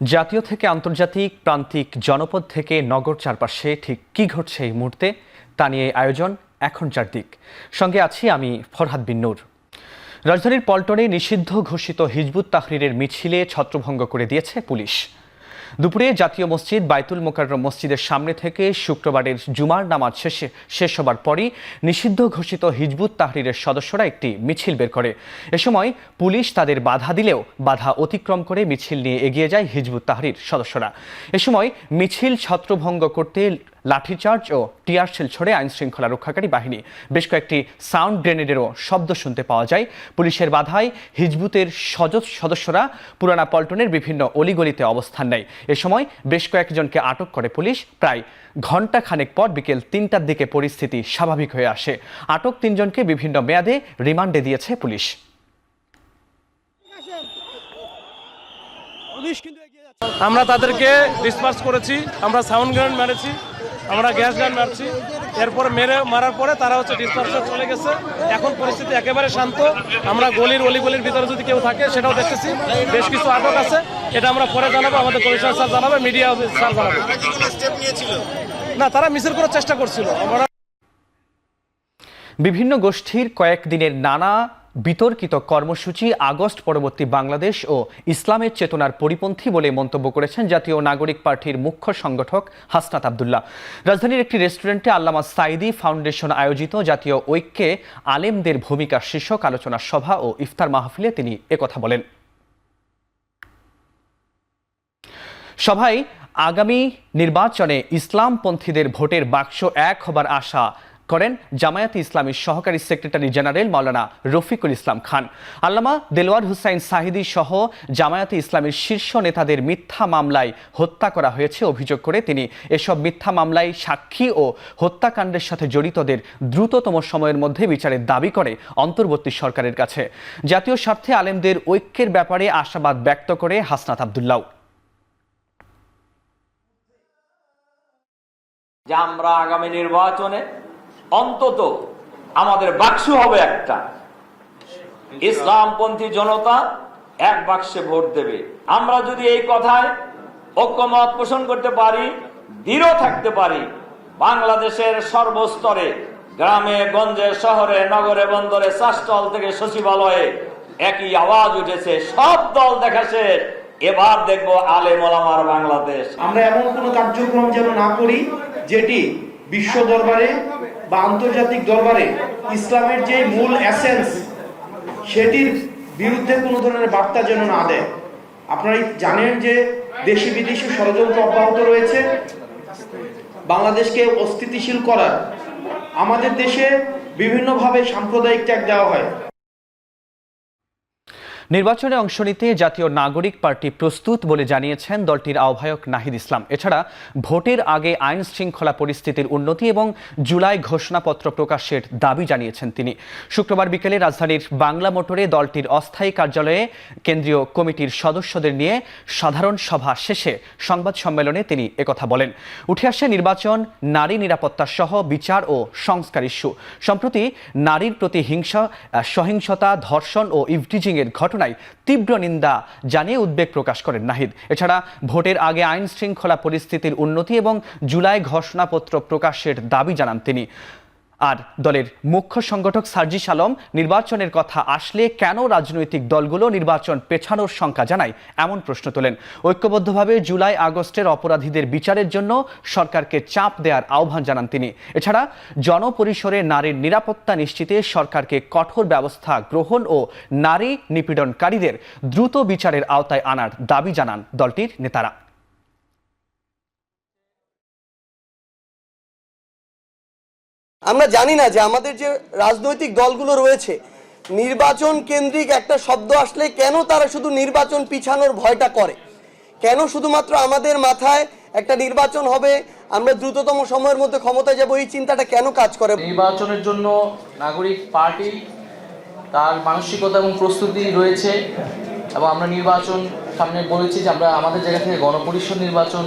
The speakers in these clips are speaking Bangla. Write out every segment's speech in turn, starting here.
জাতীয় থেকে আন্তর্জাতিক, প্রান্তিক, জনপদ থেকে নগর চারপাশে ঠিক কী ঘটছে এই মুহূর্তে তা নিয়ে আয়োজন এখন চারদিক। সঙ্গে আছি আমি ফরহাদ বিন নূর। রাজধানীর পল্টনে নিষিদ্ধ ঘোষিত হিজবুত তাহরিরের মিছিলে ছত্রভঙ্গ করে দিয়েছে পুলিশ। দুপুরে জাতীয় মসজিদ বায়তুল মোকাররম মসজিদের সামনে থেকে শুক্রবারের জুমার নামাজ শেষ হবার পরই নিষিদ্ধ ঘোষিত হিজবুত তাহরিরের সদস্যরা একটি মিছিল বের করে। এ সময় পুলিশ তাদের বাধা দিলেও বাধা অতিক্রম করে মিছিল নিয়ে এগিয়ে যায় হিজবুত তাহরির সদস্যরা। এ সময় মিছিল ছত্রভঙ্গ করতে লাঠিচার্জ ও টিয়ার শেল ছড়ে আইনশৃঙ্খলা রক্ষাকারী বাহিনী। বেশ কয়েকটি সাউন্ড গ্রেনেডেরও শব্দ শুনতে পাওয়া যায়। পুলিশের বাধায় হিজবুতের সদস্যরা পুরানা পল্টনের বিভিন্ন অলিগলিতে অবস্থান নেয়। এ সময় বেশ কয়েকজনকে আটক করে পুলিশ। প্রায় ঘণ্টা খানেক পর বিকেল ৩টার দিকে পরিস্থিতি স্বাভাবিক হয়ে আসে। আটক ৩ জনকে বিভিন্ন মেয়াদে রিমান্ডে দিয়েছে পুলিশ। আমরা তাদেরকে ডিসপার্স করেছি, আমরা সাউন্ড গ্রেনেড মেরেছি, আমরা গ্যাস গান মারছি। এরপর মারার পরে তারা ডিসপার্সে চলে গেছে। এখন পরিস্থিতি একেবারে শান্ত। আমরা অলিগলির ভিতরে যদি কেউ থাকে সেটাও দেখতেছি। বেশ কিছু আটক আছে, এটা আমরা পরে জানাবো, আমাদের কমিশনার স্যার জানাবে, মিডিয়া স্যার জানাবে। না, তারা মিছিল করার চেষ্টা করছিল। বিভিন্ন গোষ্ঠীর কয়েকদিনের নানা বিতর্কিত কর্মসূচি আগস্ট পরবর্তী বাংলাদেশ ও ইসলামের চেতনার পরিপন্থী বলে মন্তব্য করেছেন জাতীয় নাগরিক পার্টির মুখ্য সংগঠক হাসনাত আব্দুল্লাহ। রাজধানীর একটি রেস্টুরেন্টে আল্লামা সাঈদী ফাউন্ডেশন আয়োজিত জাতীয় ঐক্যে আলেমদের ভূমিকা শীর্ষক আলোচনা সভা ও ইফতার মাহফিলে তিনি একথা বলেন। সভায় আগামী নির্বাচনে ইসলামপন্থীদের ভোটের বাক্স এক হবার আশা করেন জামায়াতে ইসলামীর সহকারী সেক্রেটারি জেনারেল মাওলানা রফিকুল ইসলাম খান। আল্লামা দেলোয়ার হুসাইন সাহিদী সহ জামায়াতে ইসলামীর শীর্ষ নেতাদের মিথ্যা মামলায় হত্যা করা হয়েছে অভিযোগ করে তিনি এসব মিথ্যা মামলায় সাক্ষী ও হত্যাকাণ্ডের সাথে জড়িতদের দ্রুততম সময়ের মধ্যে বিচারের দাবি করে অন্তর্বর্তী সরকারের কাছে। জাতীয় স্বার্থে আলেমদের ঐক্যের ব্যাপারে আশাবাদ ব্যক্ত করে হাসনাত আব্দুল্লাহ। যে আমরা আগামী নির্বাচনে অন্তত আমাদের বাক্স হবে একটা, ইসলামপন্থী জনতা এক বাক্সে ভোট দেবে। আমরা যদি এই কথায় ঐক্যমত পোষণ করতে পারি, দৃঢ় থাকতে পারি, বাংলাদেশের সর্বস্তরে গ্রামে গঞ্জে শহরে নগরে বন্দরে চাষস্থল থেকে সচিবালয়ে একই আওয়াজ উঠেছে, সব দল দেখা শেষ, এবার দেখবো আলেম ওলামার বাংলাদেশ। আমরা এমন কোনো কার্যক্রম যেন না করি যেটি বিশ্ব দরবারে বা আন্তর্জাতিক দরবারে ইসলামের যে মূল এসেন্স সেটির বিরুদ্ধে কোনো ধরনের বার্তা যেন না দেয়। আপনারা জানেন যে দেশি বিদেশি ষড়যন্ত্র অব্যাহত রয়েছে বাংলাদেশকে অস্থিতিশীল করার। আমাদের দেশে বিভিন্নভাবে সাম্প্রদায়িক ট্যাগ দেওয়া হয়। নির্বাচনে অংশ নিতে জাতীয় নাগরিক পার্টি প্রস্তুত বলে জানিয়েছেন দলটির আহ্বায়ক নাহিদ ইসলাম। এছাড়া ভোটের আগে আইন শৃঙ্খলা পরিস্থিতির উন্নতি এবং জুলাই ঘোষণাপত্র প্রকাশের দাবি জানিয়েছেন তিনি। শুক্রবার বিকেলে রাজধানীর বাংলা মোটরে দলটির অস্থায়ী কার্যালয়ে কেন্দ্রীয় কমিটির সদস্যদের নিয়ে সাধারণ সভা শেষে সংবাদ সম্মেলনে তিনি একথা বলেন। উঠে আসে নির্বাচন, নারী নিরাপত্তা সহ বিচার ও সংস্কার ইস্যু। সম্প্রতি নারীর প্রতি সহিংসতা, ধর্ষণ ও ইভটিজিংয়ের ঘটনা তীব্র নিন্দা জানিয়ে উদ্বেগ প্রকাশ করেন নাহিদ। এছাড়া ভোটের আগে আইন শৃঙ্খলা পরিস্থিতির উন্নতি এবং জুলাই ঘোষণাপত্র প্রকাশের দাবি জানান তিনি। আর দলের মুখ্য সংগঠক সার্জিস আলম নির্বাচনের কথা আসলে কেন রাজনৈতিক দলগুলো নির্বাচন পেছানোর শঙ্কা জানায় এমন প্রশ্ন তোলেন। ঐক্যবদ্ধভাবে জুলাই আগস্টের অপরাধীদের বিচারের জন্য সরকারকে চাপ দেওয়ার আহ্বান জানান তিনি। এছাড়া জনপরিসরে নারীর নিরাপত্তা নিশ্চিতে সরকারকে কঠোর ব্যবস্থা গ্রহণ ও নারী নিপীড়নকারীদের দ্রুত বিচারের আওতায় আনার দাবি জানান দলটির নেতারা। আমরা জানি না যে আমাদের যে রাজনৈতিক দলগুলো রয়েছে নির্বাচন কেন্দ্রিক একটা শব্দ আসলে কেন তারা শুধু নির্বাচন পিছানোর ভয়টা করে, কেন শুধুমাত্র আমাদের মাথায় একটা নির্বাচন হবে, আমরা দ্রুততম সময়ের মধ্যে ক্ষমতায় যাব, এই চিন্তাটা কেন কাজ করে। নির্বাচনের জন্য নাগরিক পার্টি তার মানসিকতা এবং প্রস্তুতি রয়েছে এবং আমরা নির্বাচন সামনে বলেছি যে আমরা আমাদের জায়গা থেকে গণপরিষদ নির্বাচন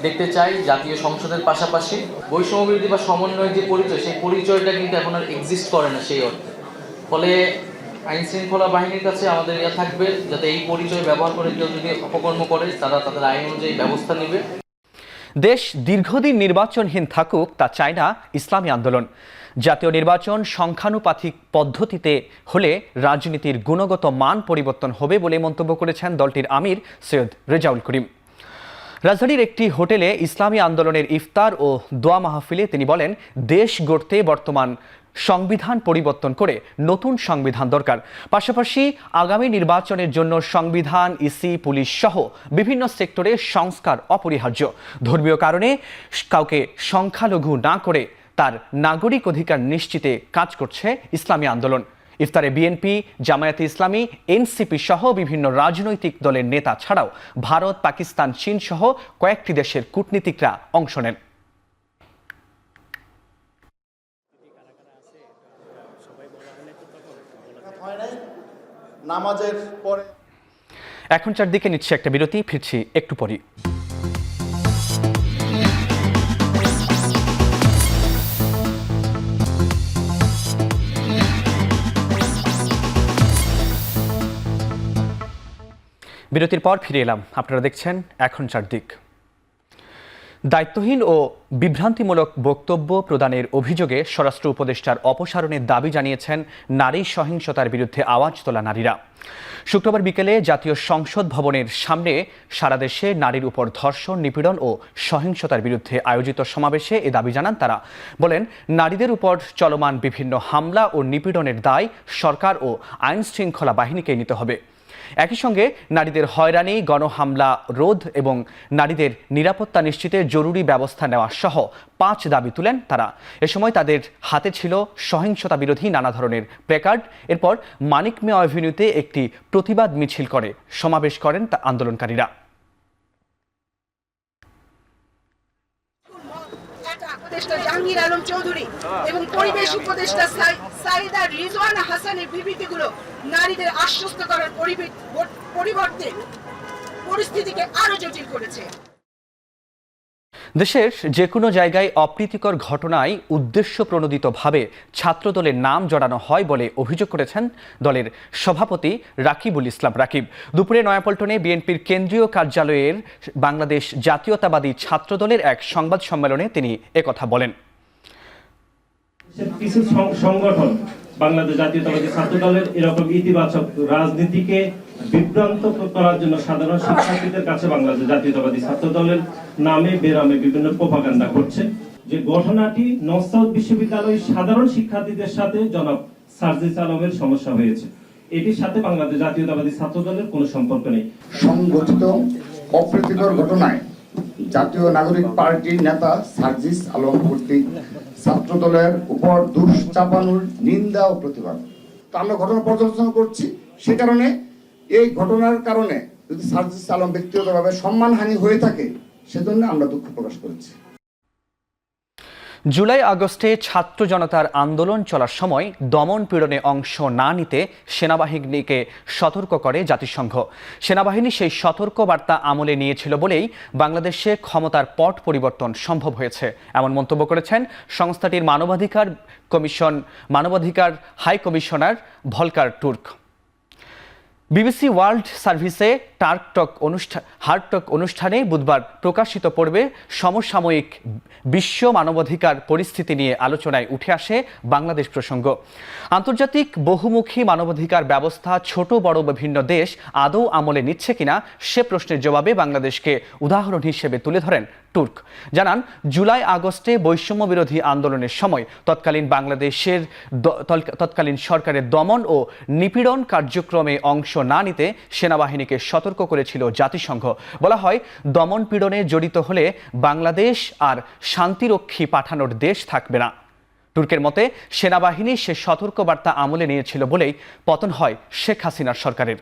দেখতে চাই জাতীয় সংসদের পাশাপাশি। বৈষম্যবিরোধী বা সমন্বয়ের যে পরিচয়, সেই পরিচয়টা কিন্তু এখন আর এক্সিস্ট করে না সেই অর্থে। ফলে আইন শৃঙ্খলা বাহিনীর কাছে আমাদের ইয়া থাকবে, যাতে এই পরিচয় ব্যবহার করে কেউ যদি অপকর্ম করে তারা তাদের আইন অনুযায়ী ব্যবস্থা নেবে। দেশ দীর্ঘদিন নির্বাচনহীন থাকুক তা চায় না ইসলামী আন্দোলন। জাতীয় নির্বাচন সংখ্যানুপাতিক পদ্ধতিতে হলে রাজনীতির গুণগত মান পরিবর্তন হবে বলে মন্তব্য করেছেন দলটির আমির সৈয়দ রেজাউল করিম। রাজধানীর একটি হোটেলে ইসলামী আন্দোলনের ইফতার ও দোয়া মাহফিলে তিনি বলেন, দেশ গড়তে বর্তমান সংবিধান পরিবর্তন করে নতুন সংবিধান দরকার। পাশাপাশি আগামী নির্বাচনের জন্য সংবিধান, ইসি, পুলিশ সহ বিভিন্ন সেক্টরে সংস্কার অপরিহার্য। ধর্মীয় কারণে কাউকে সংখ্যালঘু না করে তার নাগরিক অধিকার নিশ্চিতে কাজ করছে ইসলামী আন্দোলন। ইফতারে বিএনপি, জামায়াতে ইসলামী, এনসিপি সহ বিভিন্ন রাজনৈতিক দলের নেতা ছাড়াও ভারত, পাকিস্তান, চীন সহ কয়েকটি দেশের কূটনীতিকরা অংশ নেন। নামাজের পরে এখন চারদিকে নিচ্ছে একটা বিরতি, ফিরছি একটু পরই। বিরতির পর ফিরে এলাম। আপনারা দেখছেন এখন চারদিক। দায়িত্বহীন ও বিভ্রান্তিমূলক বক্তব্য প্রদানের অভিযোগে স্বরাষ্ট্র উপদেষ্টার অপসারণের দাবি জানিয়েছেন নারী সহিংসতার বিরুদ্ধে আওয়াজ তোলা নারীরা। শুক্রবার বিকেলে জাতীয় সংসদ ভবনের সামনে সারা দেশে নারীর উপর ধর্ষণ, নিপীড়ন ও সহিংসতার বিরুদ্ধে আয়োজিত সমাবেশে এ দাবি জানান তারা। বলেন, নারীদের উপর চলমান বিভিন্ন হামলা ও নিপীড়নের দায় সরকার ও আইন শৃঙ্খলা বাহিনীকে নিতে হবে। একই সঙ্গে নারীদের হয়রানি, গণহামলা রোধ এবং নারীদের নিরাপত্তা নিশ্চিতে জরুরি ব্যবস্থা নেওয়া সহ 5 দাবি তুলেন তারা। এ সময় তাদের হাতে ছিল সহিংসতা বিরোধী নানা ধরনের প্ল্যাকার্ড। এরপর মানিক মিয়া অ্যাভিনিউতে একটি প্রতিবাদ মিছিল করে সমাবেশ করেন আন্দোলনকারীরা। উপদেষ্টা জাহাঙ্গীর আলম চৌধুরী এবং পরিবেশ উপদেষ্টা সাইদা রিজওয়ানা হাসানের বিবৃতিগুলো নারীদের আশ্বস্ত করার পরিবর্তে পরিস্থিতিকে আরো জটিল করেছে। দেশের যে কোনো জায়গায় অপ্রীতিকর ঘটনায় উদ্দেশ্যপ্রণোদিতভাবে ছাত্রদলের নাম জড়ানো হয় বলে অভিযোগ করেছেন দলের সভাপতি রাকিবুল ইসলাম রাকিব। দুপুরে নয়াপল্টনে বিএনপির কেন্দ্রীয় কার্যালয়ের বাংলাদেশ জাতীয়তাবাদী ছাত্রদলের এক সংবাদ সম্মেলনে তিনি একথা বলেন। কিছু সংগঠন বাংলাদেশ জাতীয়তাবাদী ছাত্রদলের এরকম ইতিবাচক রাজনীতিকে বিভ্রান্ত করার জন্য সাধারণ শিক্ষার্থীদের কাছে বাংলাদেশ জাতীয়তাবাদী ছাত্রদলের নামে বেরামে বিভিন্ন প্রোপাগান্ডা করছে। যে ঘটনাটি নওসাদ বিশ্ববিদ্যালয়ের সাধারণ শিক্ষার্থীদের সাথে জনাব সার্জিস আলমের সমস্যা হয়েছে, এটির সাথে বাংলাদেশ জাতীয়তাবাদী ছাত্রদলের কোনো সম্পর্ক নেই। সংগঠিত অপ্রীতিকর ঘটনায় জাতীয় নাগরিক পার্টির নেতা সার্জিস আলম কর্তৃক ছাত্রদলের উপর দোষ চাপানোর নিন্দা ও প্রতিবাদ। তো আমরা ঘটনা পর্যালোচনা করছি, সে কারণে এই ঘটনার কারণে যদি সার্জিস আলম ব্যক্তিগতভাবে সম্মানহানি হয়ে থাকে, সেজন্য আমরা দুঃখ প্রকাশ করেছি। জুলাই আগস্টে ছাত্র জনতার আন্দোলন চলার সময় দমন পীড়নে অংশ না নিতে সেনাবাহিনীকে সতর্ক করে জাতিসংঘ। সেনাবাহিনী সেই সতর্ক বার্তা আমলে নিয়েছিল বলেই বাংলাদেশে ক্ষমতার পট পরিবর্তন সম্ভব হয়েছে, এমন মন্তব্য করেছেন সংস্থাটির মানবাধিকার high commissioner Volker Turk. BBC World সার্ভিসে হার্টক অনুষ্ঠানে বুধবার প্রকাশিত পর্বে সমসাময়িক বিশ্ব মানবাধিকার পরিস্থিতি নিয়ে আলোচনায় উঠে আসে বাংলাদেশ প্রসঙ্গ। আন্তর্জাতিক বহুমুখী মানবাধিকার ব্যবস্থা ছোট বড় বিভিন্ন দেশ আদৌ আমলে নিচ্ছে কিনা সে প্রশ্নের জবাবে বাংলাদেশকে উদাহরণ হিসেবে তুলে ধরেন তুর্ক। জানান, জুলাই আগস্টে বৈষম্য বিরোধী আন্দোলনের সময় তৎকালীন সরকারের দমন ও নিপীড়ন কার্যক্রমে অংশ না নিতে সেনাবাহিনীকে সতর্ক করেছিল জাতিসংঘ। বলা হয়, দমন পীড়নে জড়িত হলে বাংলাদেশ আর শান্তিরক্ষী পাঠানোর দেশ থাকবে না। তুর্কের মতে সেনাবাহিনী সে সতর্কবার্তা আমলে নিয়েছিল বলেই পতন হয় শেখ হাসিনার সরকারের।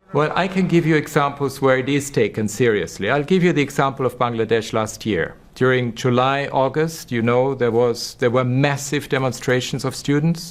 Well, I can give you examples where it is taken seriously. I'll give you the example of Bangladesh last year. During July, August, you know, there were massive demonstrations of students.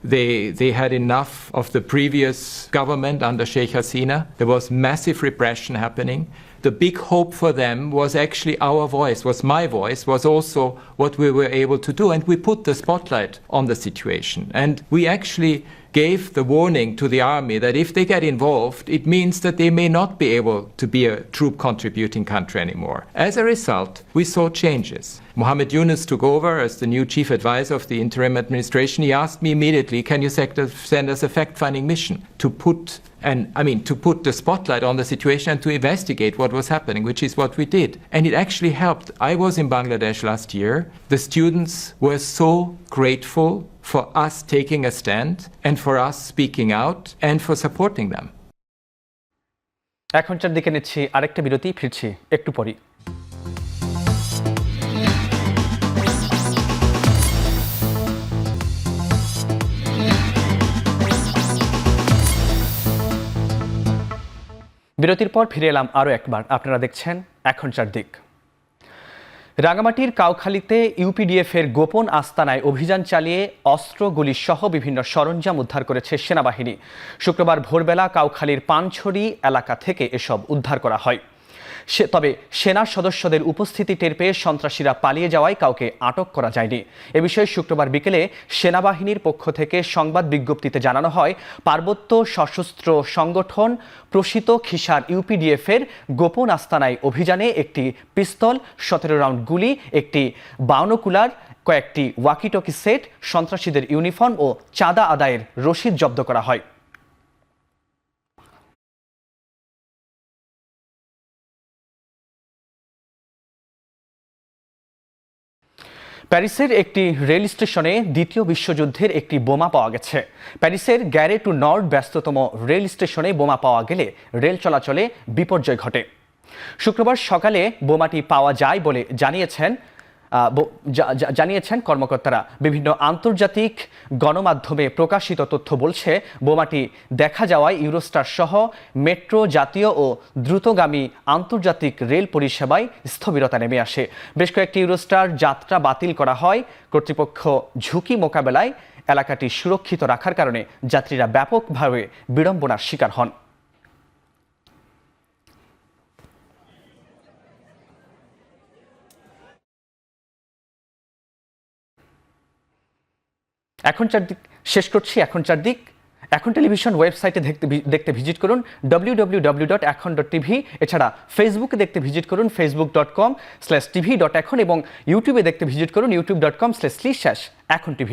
They had enough of the previous government under Sheikh Hasina. There was massive repression happening. The big hope for them was actually our voice, was my voice, was also what we were able to do. And we put the spotlight on the situation. And we actually gave the warning to the army that if they get involved, it means that they may not be able to be a troop contributing country anymore. As a result, we saw changes. Mohammed Yunus took over as the new chief advisor of the interim administration. He asked me immediately, can you send us a fact-finding mission to put the spotlight on the situation and to investigate what was happening, which is what we did. And it actually helped. I was in Bangladesh last year. The students were so grateful for us taking a stand and for us speaking out and for supporting them. এখন চারদিকে নিচ্ছি আরেকটা বিরতি, ফিরছি একটু পরই। বিরতির পর ফিরে এলাম আরও একবার। আপনারা দেখছেন এখন চারদিক। রাঙামাটির কাউখালীতে ইউপিডিএফের গোপন আস্তানায় অভিযান চালিয়ে অস্ত্র, গুলি সহ বিভিন্ন সরঞ্জাম উদ্ধার করেছে সেনাবাহিনী। শুক্রবার ভোরবেলা কাউখালীর পানছড়ি এলাকা থেকে এসব উদ্ধার করা হয়। তবে সেনা সদস্যদের উপস্থিতি টের পেয়ে সন্ত্রাসীরা পালিয়ে যাওয়ায় কাউকে আটক করা যায়নি। এ বিষয়ে শুক্রবার বিকেলে সেনাবাহিনীর পক্ষ থেকে সংবাদ বিজ্ঞপ্তিতে জানানো হয়, পার্বত্য সশস্ত্র সংগঠন প্রসিত খিসার ইউপিডিএফের গোপন আস্তানায় অভিযানে একটি পিস্তল, 17 রাউন্ড গুলি, একটি বাউনোকুলার, কয়েকটি ওয়াকিটকি সেট, সন্ত্রাসীদের ইউনিফর্ম ও চাঁদা আদায়ের রসিদ জব্দ করা হয়। প্যারিসের একটি রেল স্টেশনে দ্বিতীয় বিশ্বযুদ্ধের একটি বোমা পাওয়া গেছে। প্যারিসের গ্যারে টু নর্ড ব্যস্ততম রেল স্টেশনে বোমা পাওয়া গেলে রেল চলাচলে বিপর্যয় ঘটে। শুক্রবার সকালে বোমাটি পাওয়া যায় বলে জানিয়েছেন কর্মকর্তারা। বিভিন্ন আন্তর্জাতিক গণমাধ্যমে প্রকাশিত তথ্য বলছে, বোমাটি দেখা যাওয়ায় ইউরোস্টার সহ মেট্রো, জাতীয় ও দ্রুতগামী আন্তর্জাতিক রেল পরিষেবায় স্থবিরতা নেমে আসে। বেশ কয়েকটি ইউরোস্টার যাত্রা বাতিল করা হয়। কর্তৃপক্ষ ঝুঁকি মোকাবেলায় এলাকাটি সুরক্ষিত রাখার কারণে যাত্রীরা ব্যাপকভাবে বিড়ম্বনার শিকার হন। এখন চারদিক শেষ করছি। এখন চারদিক এখন টেলিভিশন ওয়েবসাইটে দেখতে ভিজিট করুন www.ekhon.tv। এছাড়া ফেসবুকে দেখতে ভিজিট করুন facebook.com/tv.ekhon এবং ইউটিউবে দেখতে ভিজিট করুন youtube.com/ekhon TV।